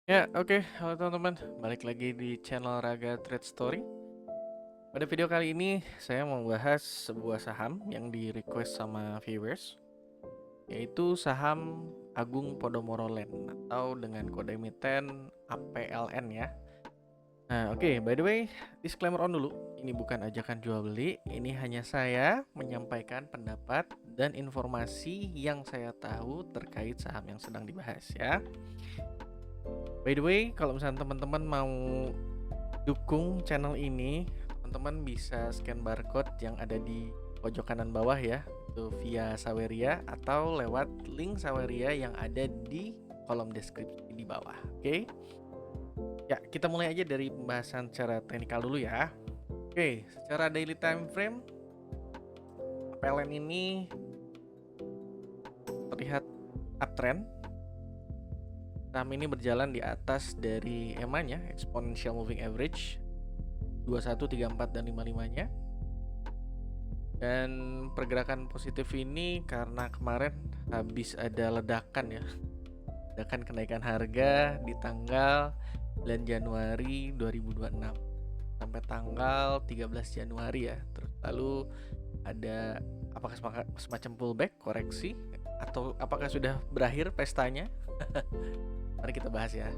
Ya, oke. Halo teman-teman, balik lagi di channel Raga Trade Story. Pada video kali ini, saya mau bahas sebuah saham yang di-request sama viewers, yaitu saham Agung Podomoro Land atau dengan kode emiten APLN ya. Nah, oke, by the way, disclaimer on dulu. Ini bukan ajakan jual beli, ini hanya saya menyampaikan pendapat dan informasi yang saya tahu terkait saham yang sedang dibahas ya. By the way, kalau misalnya teman-teman mau dukung channel ini, teman-teman bisa scan barcode yang ada di pojok kanan bawah ya, itu via Saweria atau lewat link Saweria yang ada di kolom deskripsi di bawah. Oke. Ya, kita mulai aja dari pembahasan secara teknikal dulu ya. Oke, secara daily time frame PLN ini terlihat uptrend. Saham ini berjalan di atas dari EMA-nya, Exponential Moving Average 21, 34 dan 55-nya. Dan pergerakan positif ini karena kemarin habis ada ledakan ya. Ledakan kenaikan harga di tanggal 9 Januari 2026 sampai tanggal 13 Januari ya. Terus lalu ada apakah semacam pullback, koreksi, atau apakah sudah berakhir pestanya? Mari kita bahas ya.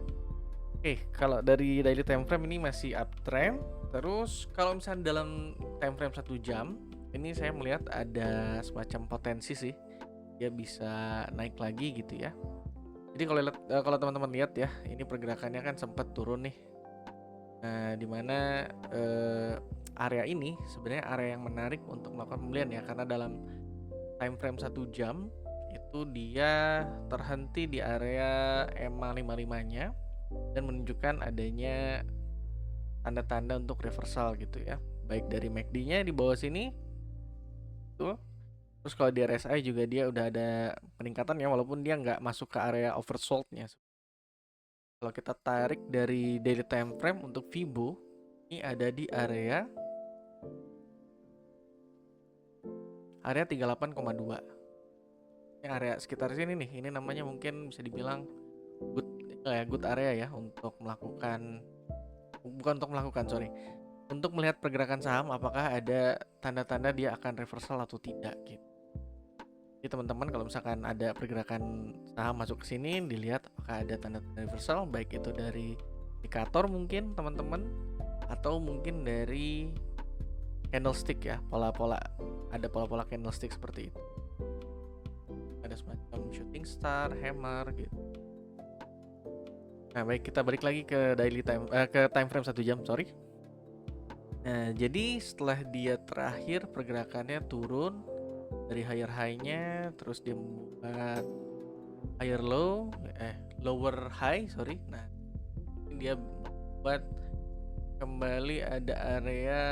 Oke, kalau dari daily time frame ini masih uptrend. Terus kalau misalnya dalam time frame 1 jam, ini saya melihat ada semacam potensi sih, dia bisa naik lagi gitu ya. Jadi kalau teman-teman lihat ya, ini pergerakannya kan sempat turun nih. Nah, dimana area ini sebenarnya area yang menarik untuk melakukan pembelian ya, karena dalam time frame 1 jam itu dia terhenti di area EMA 55-nya dan menunjukkan adanya tanda-tanda untuk reversal gitu ya, baik dari MACD-nya di bawah sini tuh. Terus kalau di RSI juga dia udah ada peningkatan ya, walaupun dia nggak masuk ke area oversold-nya. Kalau kita tarik dari daily time frame untuk Fibo, ini ada di area 38,2. Ini area sekitar sini nih. Ini namanya mungkin bisa dibilang good area ya untuk melakukan, bukan untuk melakukan, sorry, untuk melihat pergerakan saham apakah ada tanda-tanda dia akan reversal atau tidak gitu. Jadi teman-teman kalau misalkan ada pergerakan saham masuk ke sini, dilihat apakah ada tanda-tanda reversal, baik itu dari indikator mungkin teman-teman, atau mungkin dari candlestick ya, pola-pola, ada pola-pola candlestick seperti itu. Ada semacam shooting star, hammer gitu. Nah, baik, kita balik lagi ke ke time frame 1 jam, sorry. Nah, jadi setelah dia terakhir pergerakannya turun dari higher high-nya, terus dia membuat higher low, lower high, sorry. Nah, dia buat kembali ada area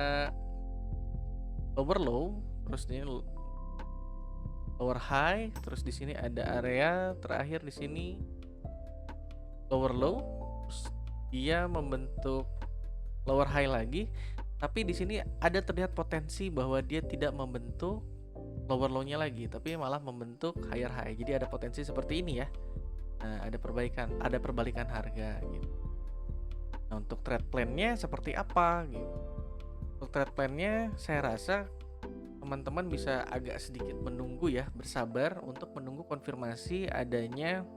lower low, terus ini lower high, terus di sini ada area terakhir di sini lower low, terus dia membentuk lower high lagi, tapi di sini ada terlihat potensi bahwa dia tidak membentuk lower low-nya lagi, tapi malah membentuk higher high. Jadi ada potensi seperti ini ya. Nah, ada perbalikan harga gitu. Nah, untuk trade plan-nya seperti apa gitu. Untuk trade plan-nya saya rasa teman-teman bisa agak sedikit menunggu ya, bersabar untuk menunggu konfirmasi adanya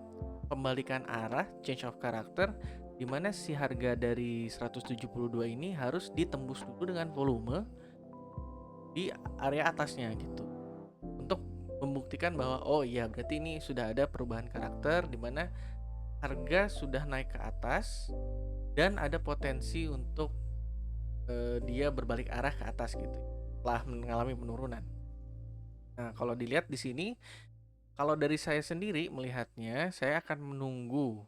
pembalikan arah, change of character, di mana si harga dari 172 ini harus ditembus dulu dengan volume di area atasnya gitu. Untuk membuktikan bahwa oh iya berarti ini sudah ada perubahan karakter di mana harga sudah naik ke atas dan ada potensi untuk dia berbalik arah ke atas gitu setelah mengalami penurunan. Nah, kalau dilihat di sini, kalau dari saya sendiri melihatnya, saya akan menunggu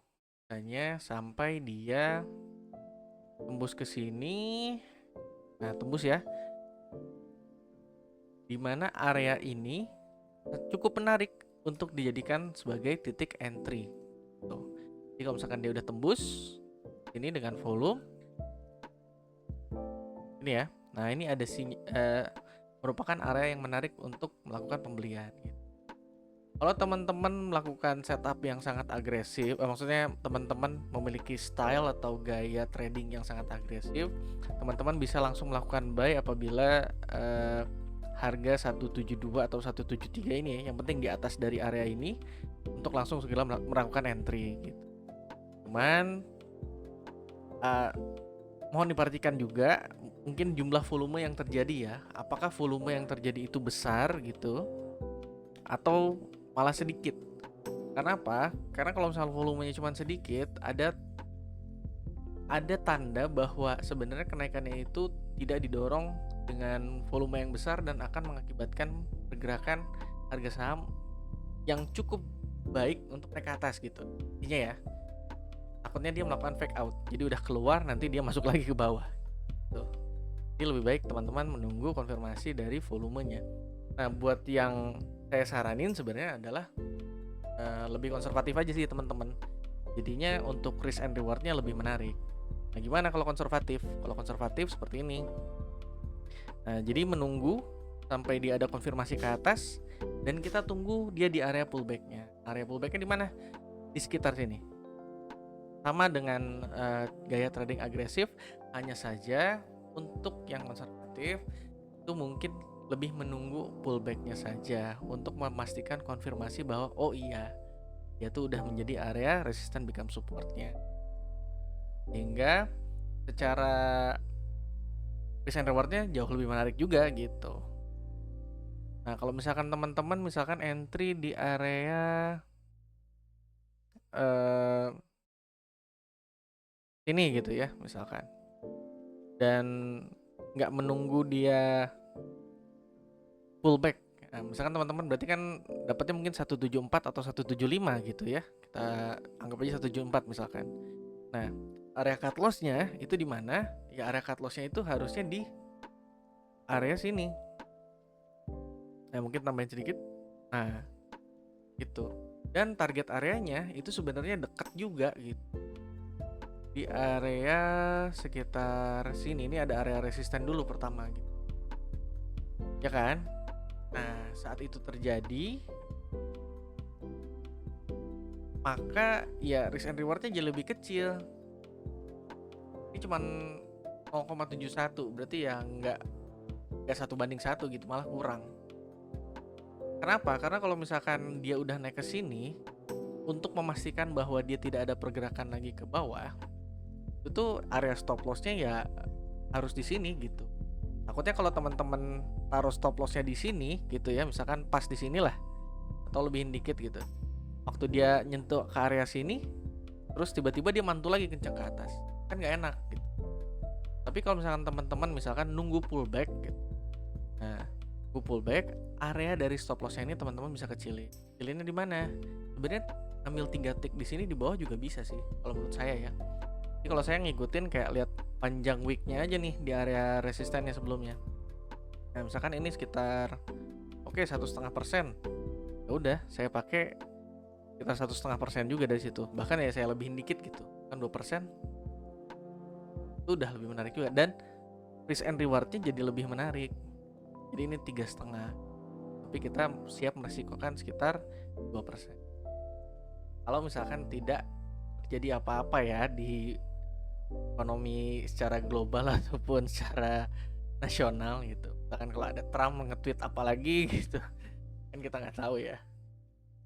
hanya sampai dia tembus ke sini. Nah, tembus ya. Di mana area ini cukup menarik untuk dijadikan sebagai titik entry. Tuh. Jadi kalau misalkan dia udah tembus ini dengan volume ini ya. Nah, ini ada merupakan area yang menarik untuk melakukan pembelian gitu. Kalau teman-teman melakukan setup yang sangat agresif, maksudnya teman-teman memiliki style atau gaya trading yang sangat agresif, teman-teman bisa langsung melakukan buy apabila harga 172 atau 173 ini ya, yang penting di atas dari area ini untuk langsung segera melakukan entry gitu. Cuman mohon diperhatikan juga mungkin jumlah volume yang terjadi ya. Apakah volume yang terjadi itu besar gitu atau malah sedikit? Karena apa? Karena kalau misalnya volumenya cuma sedikit, ada tanda bahwa sebenarnya kenaikannya itu tidak didorong dengan volume yang besar dan akan mengakibatkan pergerakan harga saham yang cukup baik untuk naik ke atas gitu. Intinya ya, takutnya dia melakukan fake out. Jadi udah keluar nanti dia masuk lagi ke bawah. Tuh. Jadi lebih baik teman-teman menunggu konfirmasi dari volumenya. Nah, buat yang saya saranin sebenarnya adalah lebih konservatif aja sih teman-teman. Jadinya untuk risk and rewardnya lebih menarik. Nah, gimana kalau konservatif? Kalau konservatif seperti ini. Nah, jadi menunggu sampai dia ada konfirmasi ke atas dan kita tunggu dia di area pullbacknya. Area pullbacknya di mana? Di sekitar sini. Sama dengan gaya trading agresif, hanya saja untuk yang konservatif itu mungkin lebih menunggu pullbacknya saja untuk memastikan konfirmasi bahwa oh iya dia tuh udah menjadi area resisten become supportnya, sehingga secara risk and rewardnya jauh lebih menarik juga gitu. Nah, kalau misalkan teman-teman misalkan entry di area ini gitu ya misalkan, dan nggak menunggu dia pullback. Nah, misalkan teman-teman berarti kan dapatnya mungkin 174 atau 175 gitu ya. Kita anggap aja 174 misalkan. Nah, area cut loss-nya itu di mana? Ya area cut loss-nya itu harusnya di area sini. Nah, mungkin tambahin sedikit. Nah, gitu. Dan target areanya itu sebenarnya dekat juga gitu. Di area sekitar sini, ini ada area resisten dulu pertama gitu. Ya kan? Nah, saat itu terjadi, maka ya risk and rewardnya jadi lebih kecil. Ini cuma 0,71, berarti ya nggak 1:1 gitu, malah kurang. Kenapa? Karena kalau misalkan dia udah naik ke sini, untuk memastikan bahwa dia tidak ada pergerakan lagi ke bawah, itu area stop loss-nya ya harus di sini gitu. Takutnya kalau teman-teman taruh stop loss-nya di sini gitu ya, misalkan pas di sinilah atau lebihin dikit gitu. Waktu dia nyentuh ke area sini, terus tiba-tiba dia mantul lagi kencang ke atas, kan nggak enak gitu. Tapi kalau misalkan teman-teman misalkan nunggu pullback gitu, nah nunggu pullback, area dari stop loss-nya ini teman-teman bisa kecilin. Kecilinnya di mana? Sebenarnya ambil 3 tick di sini di bawah juga bisa sih, kalau menurut saya ya. Jadi kalau saya ngikutin kayak lihat panjang weeknya aja nih di area resistennya sebelumnya. Nah misalkan ini sekitar 1,5%, ya udah saya pakai sekitar 1,5% juga dari situ. Bahkan ya saya lebihin dikit gitu, kan 2%, itu udah lebih menarik juga dan risk and rewardnya jadi lebih menarik. Jadi ini 3,5, tapi kita siap meresikokan sekitar 2%. Kalau misalkan tidak terjadi apa-apa ya di ekonomi secara global ataupun secara nasional gitu. Bahkan kalau ada Trump nge-tweet apa lagi gitu, kan kita nggak tahu ya.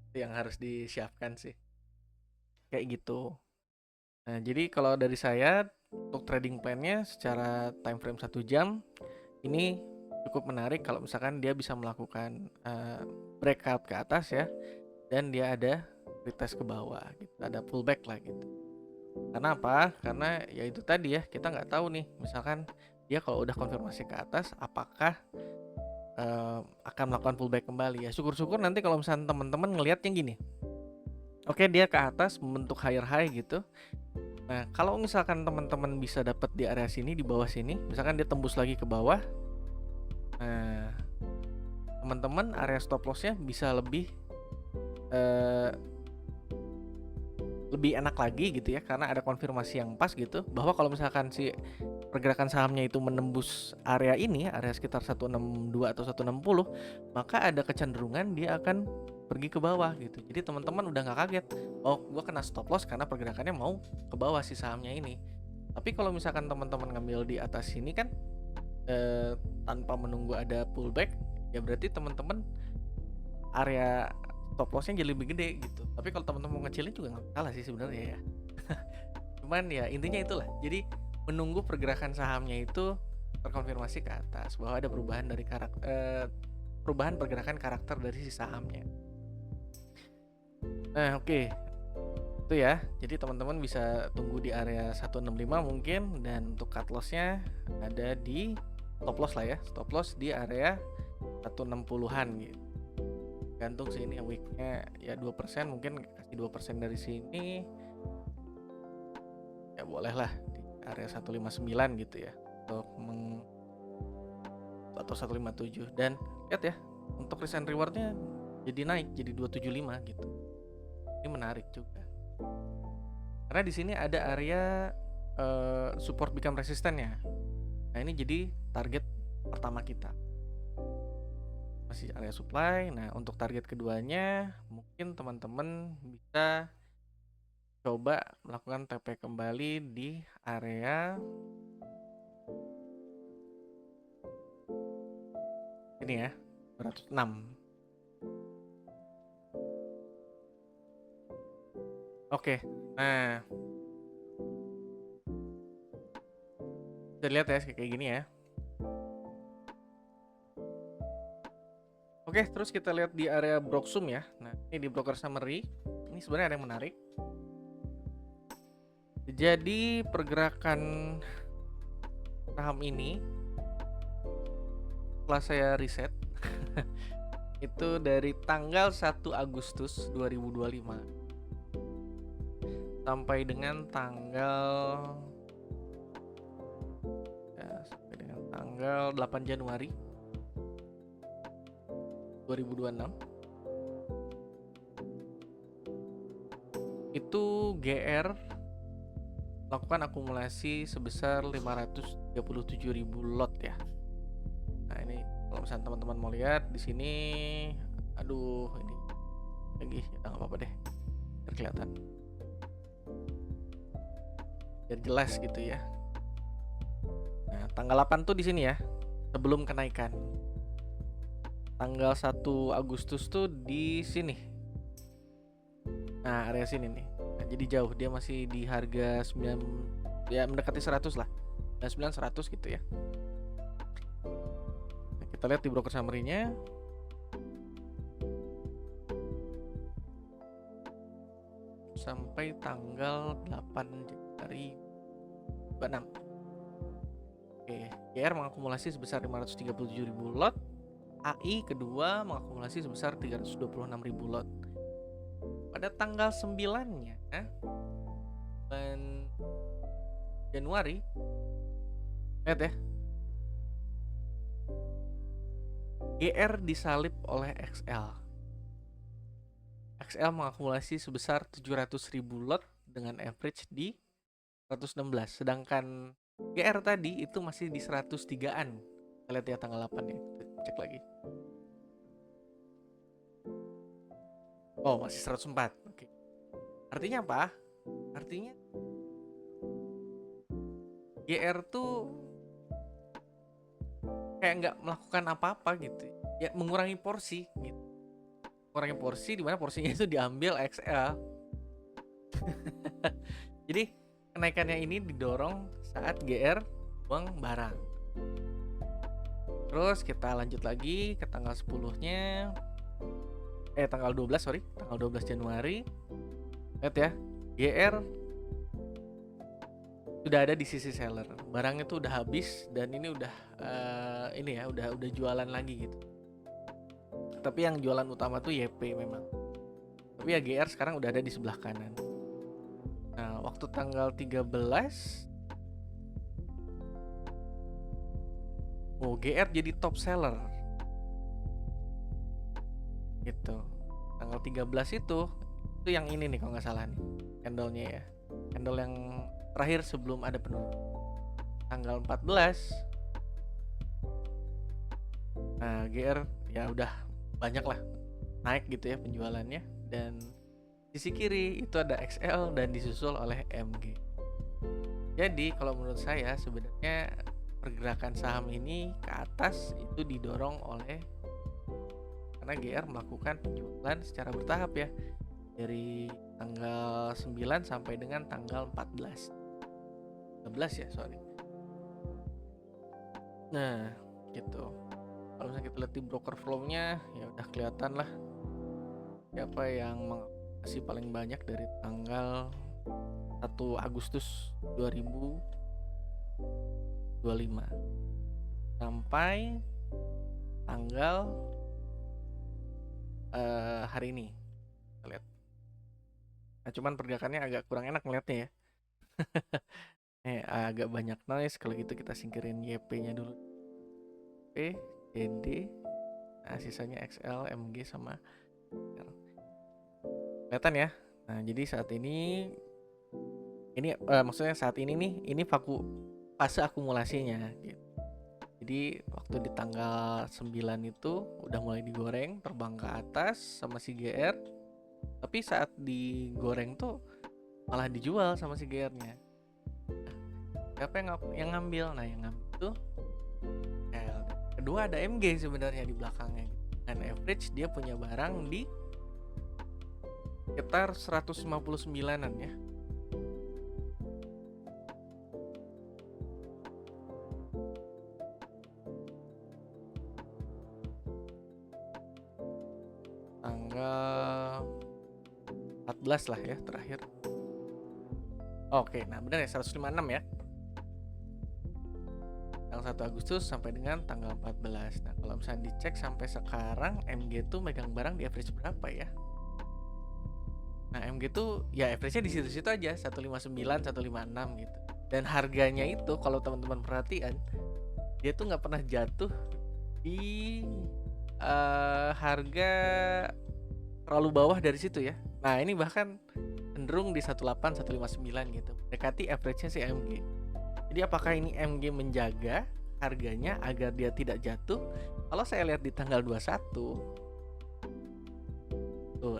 Itu yang harus disiapkan sih. Kayak gitu. Nah, jadi kalau dari saya untuk trading plan-nya secara time frame 1 jam ini cukup menarik kalau misalkan dia bisa melakukan breakout ke atas ya, dan dia ada retest ke bawah gitu, ada pullback lah gitu. Karena apa? Karena ya itu tadi ya, kita nggak tahu nih misalkan dia kalau udah konfirmasi ke atas apakah akan melakukan pullback kembali ya. Syukur-syukur nanti kalau misalkan teman-teman ngelihatnya gini, oke dia ke atas membentuk higher high gitu. Nah kalau misalkan teman-teman bisa dapat di area sini, di bawah sini, misalkan dia tembus lagi ke bawah, nah teman-teman area stop lossnya bisa lebih enak lagi gitu ya, karena ada konfirmasi yang pas gitu bahwa kalau misalkan si pergerakan sahamnya itu menembus area ini, area sekitar 162 atau 160, maka ada kecenderungan dia akan pergi ke bawah gitu. Jadi teman-teman udah nggak kaget, oh gua kena stop loss karena pergerakannya mau ke bawah si sahamnya ini. Tapi kalau misalkan teman-teman ngambil di atas sini kan tanpa menunggu ada pullback, ya berarti teman-teman area stop lossnya jadi lebih gede gitu. Tapi kalau teman-teman mau ngecilin juga nggak salah sih sebenarnya ya. Cuman ya intinya itulah. Jadi menunggu pergerakan sahamnya itu terkonfirmasi ke atas bahwa ada perubahan dari perubahan pergerakan karakter dari si sahamnya. Nah, oke. Itu ya. Jadi teman-teman bisa tunggu di area 165 mungkin, dan untuk cut loss-nya ada di stop loss lah ya. Stop loss di area 160-an gitu. Gantung sih ini weeknya ya 2%, mungkin kasih 2% dari sini. Ya boleh lah di area 159 gitu ya. Untuk atau 157, dan lihat ya untuk risk and rewardnya jadi naik jadi 275 gitu. Ini menarik juga karena di sini ada area support become resistance ya. Nah ini jadi target pertama kita, masih area supply. Nah untuk target keduanya mungkin teman-teman bisa coba melakukan TP kembali di area ini ya, 206. Oke, nah bisa lihat ya kayak gini ya. Oke, terus kita lihat di area Broksum ya. Nah ini di broker summary, ini sebenarnya ada yang menarik. Jadi pergerakan saham ini setelah saya riset itu dari tanggal 1 Agustus 2025 sampai dengan tanggal 8 Januari 2026 itu GR lakukan akumulasi sebesar 537.000 lot ya. Nah ini kalau misalnya teman-teman mau lihat di sini, aduh ini lagi ya nggak apa-apa deh, biar kelihatan, biar jelas gitu ya. Nah tanggal 8 tuh di sini ya, sebelum kenaikan. Tanggal 1 Agustus tuh di sini. Nah area sini nih. Nah, jadi jauh, dia masih di harga 9 ya, mendekati 100 lah. 99 100 gitu ya. Nah, kita lihat di broker summary-nya. Sampai tanggal 8 Januari 26. Oke, GR mengakumulasi sebesar 537.000 lot. AI kedua mengakumulasi sebesar 326.000 lot. Pada tanggal 9-nya bulan Januari, lihat ya, GR disalip oleh XL. XL mengakumulasi sebesar 700.000 lot dengan average di 116. Sedangkan GR tadi itu masih di 103-an. Kita lihat ya tanggal 8 ya. Cek lagi. Oh, masih 104. Oke. Artinya apa? Artinya GR tuh kayak nggak melakukan apa-apa gitu. Ya mengurangi porsi gitu. Mengurangi porsi di mana porsinya itu diambil XL. Jadi kenaikannya ini didorong saat GR buang barang. Terus kita lanjut lagi ke tanggal 10-nya. Tanggal 12 Januari. Lihat ya, GR sudah ada di sisi seller. Barangnya tuh udah habis dan ini udah udah jualan lagi gitu. Tapi yang jualan utama tuh YP memang. Tapi ya GR sekarang udah ada di sebelah kanan. Nah, waktu tanggal 13 GR jadi top seller gitu. Tanggal 13 itu yang ini nih kalau nggak salah nih candlenya ya, candle yang terakhir sebelum ada penurunan. Tanggal 14 nah GR ya udah banyak lah naik gitu ya penjualannya, dan sisi kiri itu ada XL dan disusul oleh MG. Jadi kalau menurut saya sebenarnya pergerakan saham ini ke atas itu didorong oleh karena GR melakukan penjualan secara bertahap ya, dari tanggal 9 sampai dengan tanggal 14 ya sorry. Nah gitu, kalau misalnya kita lihat di broker flow-nya ya udah kelihatan lah siapa yang mengakumulasi paling banyak dari tanggal 1 Agustus 2025 sampai tanggal hari ini. Kita lihat. Nah, cuman pergerakannya agak kurang enak ngeliatnya ya. Agak banyak noise. Kalau gitu kita singkirin YP-nya dulu. YP, JD, nah sisanya XL, MG sama R. Kelihatan ya. Nah, jadi saat ini maksudnya saat ini nih, ini fase akumulasinya gitu. Jadi waktu di tanggal 9 itu udah mulai digoreng, terbang ke atas sama si GR. Tapi saat digoreng tuh malah dijual sama si GR-nya. Siapa yang ngambil? Nah, yang ngambil tuh L. Kedua ada MG sebenarnya di belakangnya. Dan average dia punya barang di sekitar 159-an ya. Tanggal 14 lah ya terakhir. Oke, nah benar ya 156 ya. Tanggal 1 Agustus sampai dengan tanggal 14. Nah, kalau misalnya dicek sampai sekarang MG tuh megang barang di average berapa ya? Nah, MG tuh ya average-nya di situ-situ aja, 159, 156 gitu. Dan harganya itu kalau teman-teman perhatian, dia tuh nggak pernah jatuh di harga terlalu bawah dari situ ya. Nah, ini bahkan cenderung di 18, 159 gitu. Dekati average-nya si MG. Jadi apakah ini MG menjaga harganya agar dia tidak jatuh? Kalau saya lihat di tanggal 21 tuh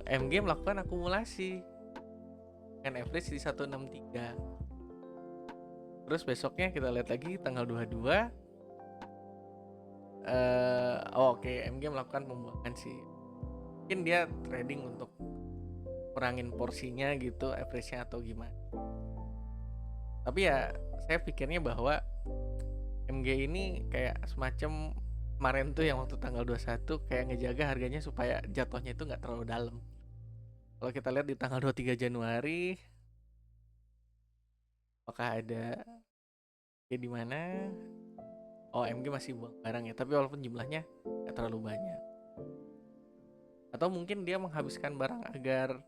MG melakukan akumulasi dengan average di 163. Terus besoknya kita lihat lagi tanggal 22 oke, MG melakukan pembuangan sih. Mungkin dia trading untuk kurangin porsinya gitu, average-nya atau gimana. Tapi ya saya pikirnya bahwa MG ini kayak semacam kemarin tuh yang waktu tanggal 21 kayak ngejaga harganya supaya jatuhnya itu nggak terlalu dalam. Kalau kita lihat di tanggal 23 Januari apakah ada di mana? Oh, MG masih buang barang ya, tapi walaupun jumlahnya nggak terlalu banyak. Atau mungkin dia menghabiskan barang agar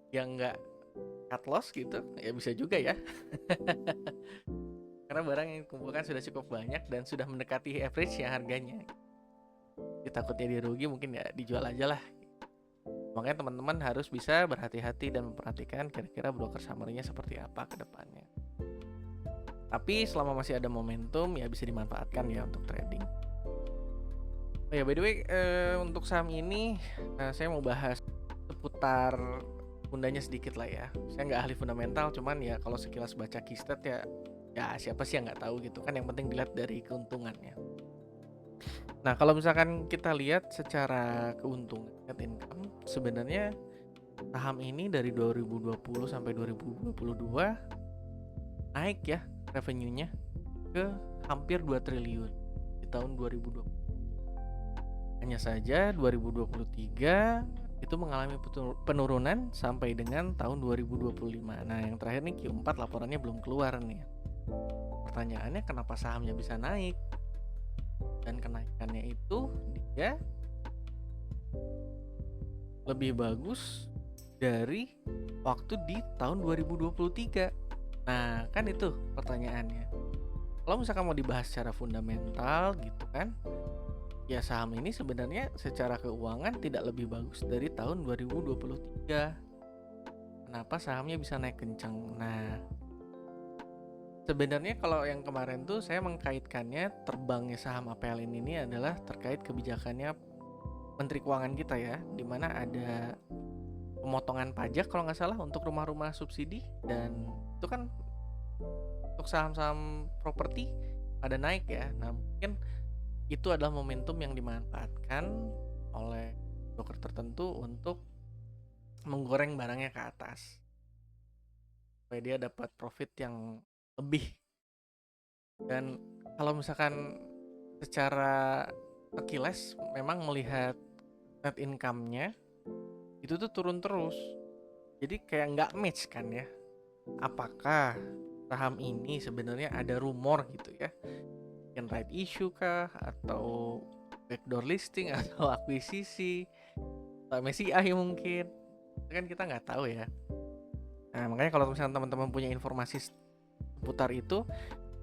yang nggak cut loss gitu, ya bisa juga ya. Karena barang yang dikumpulkan sudah cukup banyak dan sudah mendekati average ya harganya. Jadi takutnya dia rugi, mungkin ya dijual aja lah. Makanya teman-teman harus bisa berhati-hati dan memperhatikan kira-kira broker summary-nya seperti apa ke depannya. Tapi selama masih ada momentum ya bisa dimanfaatkan ya untuk trading. Oh ya, by the way, untuk saham ini saya mau bahas seputar fundanya sedikit lah ya. Saya nggak ahli fundamental, cuman ya kalau sekilas baca keystat ya siapa sih yang nggak tahu gitu kan. Yang penting dilihat dari keuntungannya. Nah, kalau misalkan kita lihat secara keuntungan net income, sebenarnya saham ini dari 2020 sampai 2022 naik ya revenue-nya ke hampir 2 triliun di tahun 2020. Hanya saja 2023 itu mengalami penurunan sampai dengan tahun 2025. Nah, yang terakhir nih Q4 laporannya belum keluar nih. Pertanyaannya kenapa sahamnya bisa naik? Dan kenaikannya itu dia lebih bagus dari waktu di tahun 2023. Nah, kan itu pertanyaannya. Kalau misalkan mau dibahas secara fundamental gitu kan, ya saham ini sebenarnya secara keuangan tidak lebih bagus dari tahun 2023. Kenapa sahamnya bisa naik kencang? Nah, sebenarnya kalau yang kemarin tuh saya mengkaitkannya terbangnya saham APLN ini adalah terkait kebijakannya Menteri Keuangan kita ya, di mana ada pemotongan pajak kalau nggak salah untuk rumah-rumah subsidi, dan itu kan untuk saham-saham properti pada naik ya. Nah, mungkin itu adalah momentum yang dimanfaatkan oleh broker tertentu untuk menggoreng barangnya ke atas supaya dia dapat profit yang lebih. Dan kalau misalkan secara sekilas memang melihat net income-nya itu tuh turun terus. Jadi kayak nggak match kan ya. Apakah saham ini sebenarnya ada rumor gitu ya, mungkin right issue kah, atau backdoor listing, atau akuisisi, atau MSCI mungkin, itu kan kita nggak tahu ya. Nah, makanya kalau misalnya teman-teman punya informasi seputar itu,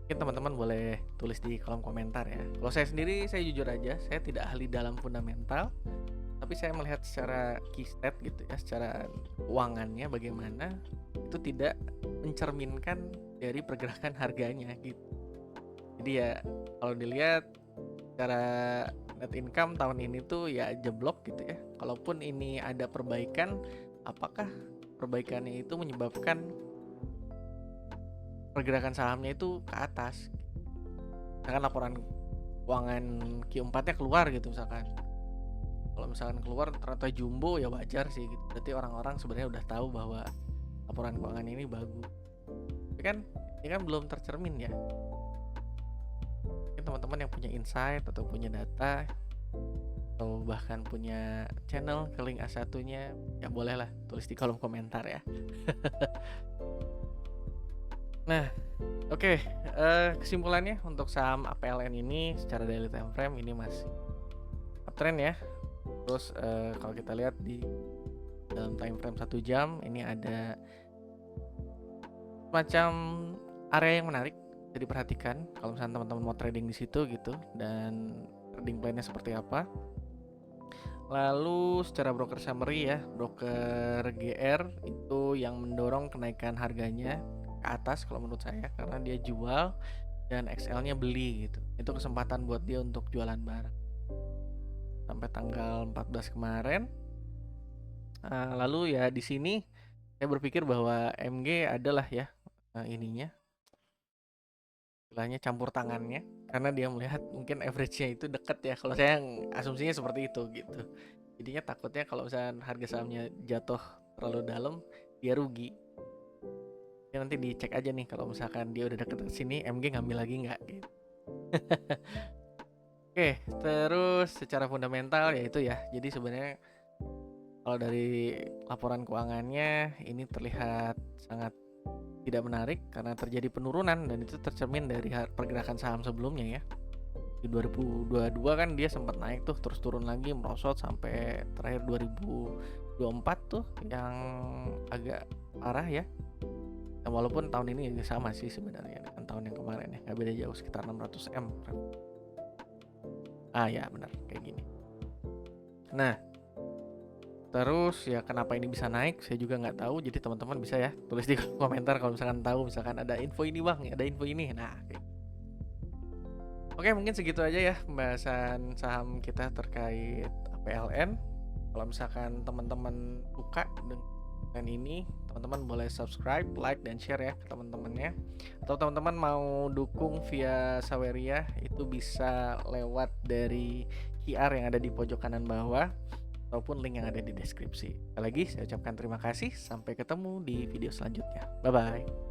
mungkin teman-teman boleh tulis di kolom komentar ya. Kalau saya sendiri, saya jujur aja, saya tidak ahli dalam fundamental, tapi saya melihat secara key stat gitu ya, secara keuangannya bagaimana, itu tidak mencerminkan dari pergerakan harganya gitu. Jadi ya kalau dilihat secara net income tahun ini tuh ya jeblok gitu ya. Kalaupun ini ada perbaikan, apakah perbaikannya itu menyebabkan pergerakan sahamnya itu ke atas? Misalkan laporan keuangan Q4-nya keluar gitu misalkan. Kalau misalkan keluar ternyata jumbo, ya wajar sih gitu. Berarti orang-orang sebenarnya udah tahu bahwa laporan keuangan ini bagus. Tapi kan ini kan belum tercermin ya. Mungkin teman-teman yang punya insight atau punya data atau bahkan punya channel ke link A1-nya, ya bolehlah tulis di kolom komentar ya. Nah, oke, kesimpulannya untuk saham APLN ini secara daily time frame ini masih uptrend ya. Terus kalau kita lihat di dalam time frame 1 jam ini ada semacam area yang menarik jadi perhatikan kalau misalnya teman-teman mau trading di situ gitu, dan trading plan-nya seperti apa. Lalu secara broker summary ya, broker GR itu yang mendorong kenaikan harganya ke atas kalau menurut saya, karena dia jual dan XL-nya beli gitu. Itu kesempatan buat dia untuk jualan barang sampai tanggal 14 kemarin. Lalu ya di sini saya berpikir bahwa MG adalah ya ininya, istilahnya campur tangannya, karena dia melihat mungkin average-nya itu dekat ya. Kalau saya asumsinya seperti itu gitu. Jadinya takutnya kalau misalnya harga sahamnya jatuh terlalu dalam, dia rugi. Ya nanti dicek aja nih kalau misalkan dia udah deket ke sini, MG ngambil lagi nggak gitu. Oke, terus secara fundamental ya itu ya. Jadi sebenarnya kalau dari laporan keuangannya ini terlihat sangat tidak menarik karena terjadi penurunan, dan itu tercermin dari pergerakan saham sebelumnya ya. Di 2022 kan dia sempat naik tuh, terus turun lagi merosot sampai terakhir 2024 tuh yang agak parah ya. Nah, walaupun tahun ini sama sih sebenarnya dengan tahun yang kemarin ya, nggak beda jauh, sekitar 600 M. Ya benar kayak gini. Nah, terus ya kenapa ini bisa naik saya juga nggak tahu, jadi teman-teman bisa ya tulis di komentar kalau misalkan tahu, misalkan ada info ini bang, ada info ini. Nah, oke, mungkin segitu aja ya pembahasan saham kita terkait APLN. Kalau misalkan teman-teman suka dengan ini, teman-teman boleh subscribe, like, dan share ya ke teman-temannya. Atau teman-teman mau dukung via Saweria, itu bisa lewat dari QR yang ada di pojok kanan bawah ataupun link yang ada di deskripsi. Sekali lagi saya ucapkan terima kasih, sampai ketemu di video selanjutnya. Bye bye.